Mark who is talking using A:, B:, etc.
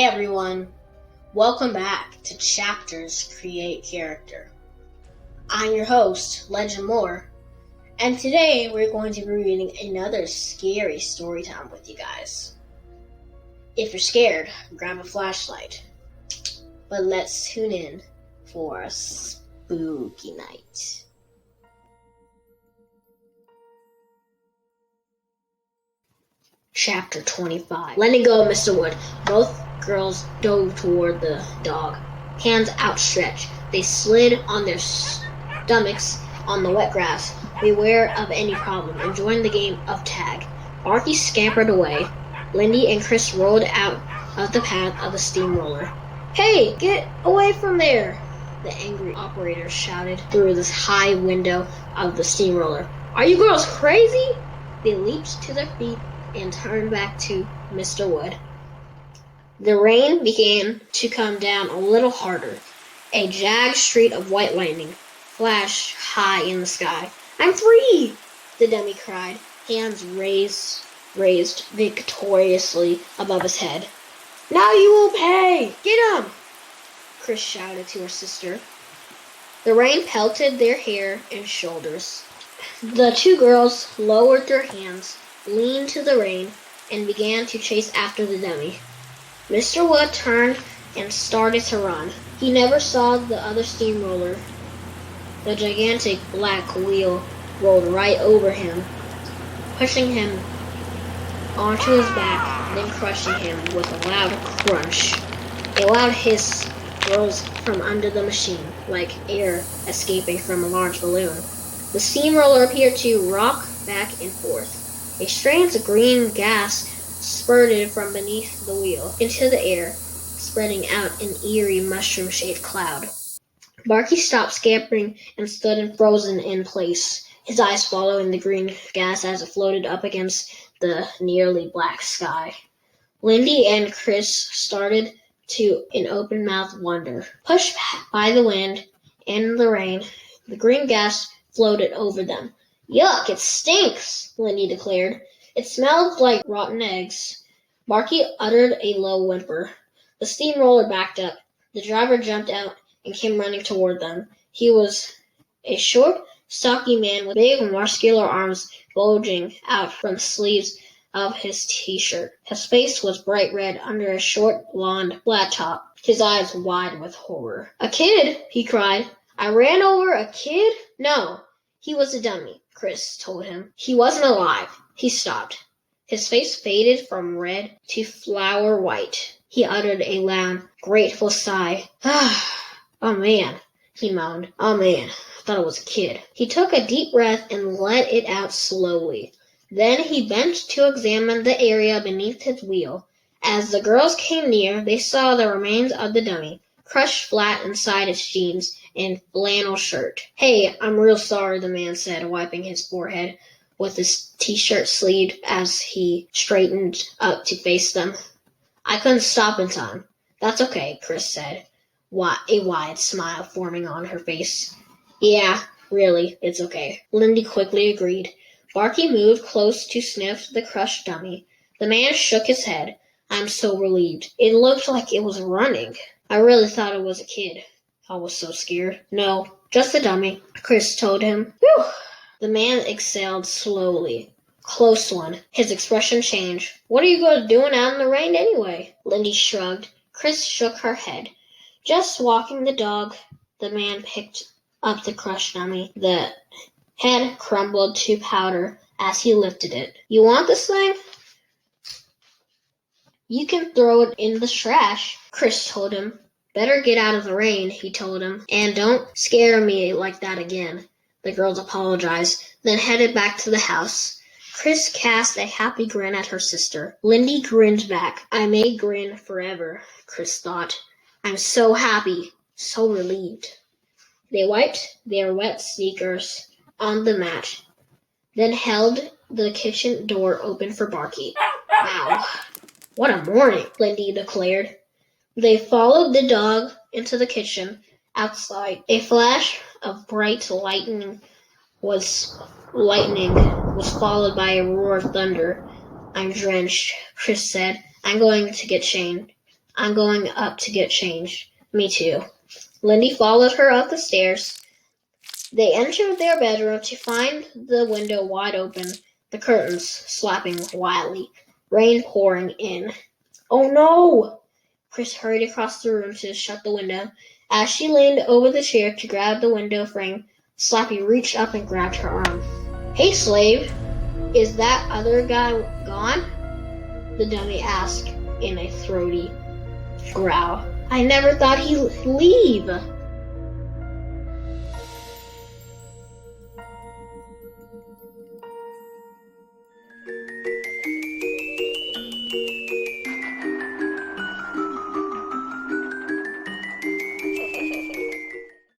A: Hey everyone, welcome back to Chapters Create Character. I'm your host, Legend Moore, and today we're going to be reading another scary story time with you guys. If you're scared, grab a flashlight, but let's tune in for a spooky night. Chapter 25. Letting go of Mr. Wood, both girls dove toward the dog. Hands outstretched, they slid on their stomachs on the wet grass, beware of any problem, enjoying the game of tag. Barky scampered away. Lindy and Chris rolled out of the path of the steamroller. "Hey, get away from there!" the angry operator shouted through the high window of the steamroller. "Are you girls crazy?" They leaped to their feet and turned back to Mr. Wood. The rain began to come down a little harder. A jagged streak of white lightning flashed high in the sky. "I'm free!" the dummy cried, hands raised victoriously above his head. "Now you will pay! Get him!" Chris shouted to her sister. The rain pelted their hair and shoulders. The two girls lowered their hands, leaned to the rain, and began to chase after the dummy. Mr. Wood turned and started to run. He never saw the other steamroller. The gigantic black wheel rolled right over him, pushing him onto his back, then crushing him with a loud crunch. A loud hiss rose from under the machine, like air escaping from a large balloon. The steamroller appeared to rock back and forth. A strange green gas spurted from beneath the wheel into the air, spreading out an eerie mushroom-shaped cloud. Barky stopped scampering and stood frozen in place, his eyes following the green gas as it floated up against the nearly black sky. Lindy and Chris started to in open-mouthed wonder. Pushed by the wind and the rain, the green gas floated over them. "Yuck, it stinks," Lindy declared. "It smells like rotten eggs." Barky uttered a low whimper. The steamroller backed up. The driver jumped out and came running toward them. He was a short, stocky man with big, muscular arms bulging out from the sleeves of his t-shirt. His face was bright red under a short, blonde flat top, his eyes wide with horror. "A kid!" he cried. "I ran over a kid?" "No, he was a dummy," Chris told him. "He wasn't alive." He stopped. His face faded from red to flower white. He uttered a loud, grateful sigh. "Oh man," he moaned. "Oh man, I thought it was a kid." He took a deep breath and let it out slowly. Then he bent to examine the area beneath his wheel. As the girls came near, they saw the remains of the dummy, crushed flat inside its jeans and flannel shirt. "Hey, I'm real sorry," the man said, wiping his forehead with his t-shirt sleeve as he straightened up to face them. "I couldn't stop in time." "That's okay," Chris said, a wide smile forming on her face. "Yeah, really, it's okay," Lindy quickly agreed. Barky moved close to sniff the crushed dummy. The man shook his head. "I'm so relieved. It looked like it was running. I really thought it was a kid. I was so scared." "No, just a dummy," Chris told him. "Whew!" The man exhaled slowly. "Close one." His expression changed. "What are you guys doing out in the rain anyway?" Lindy shrugged. Chris shook her head. "Just walking the dog." The man picked up the crushed dummy. The head crumbled to powder as he lifted it. "You want this thing?" "You can throw it in the trash," Chris told him. "Better get out of the rain," he told him. "And don't scare me like that again." The girls apologized, then headed back to the house. Chris cast a happy grin at her sister. Lindy grinned back. "I may grin forever," Chris thought. "I'm so happy, so relieved." They wiped their wet sneakers on the mat, then held the kitchen door open for Barky. "Wow, what a morning," Lindy declared. They followed the dog into the kitchen. Outside, a flash of bright lightning was followed by a roar of thunder. "I'm drenched," Chris said. "I'm going to get Shane." I'm going up to get changed. Me too. Lindy followed her up the stairs. They entered their bedroom to find the window wide open, the curtains slapping wildly, rain pouring in. Oh no! Chris hurried across the room to shut the window. As she leaned over the chair to grab the window frame, Slappy reached up and grabbed her arm. Hey, Slave, is that other guy gone? The dummy asked in a throaty growl. I never thought he'd leave.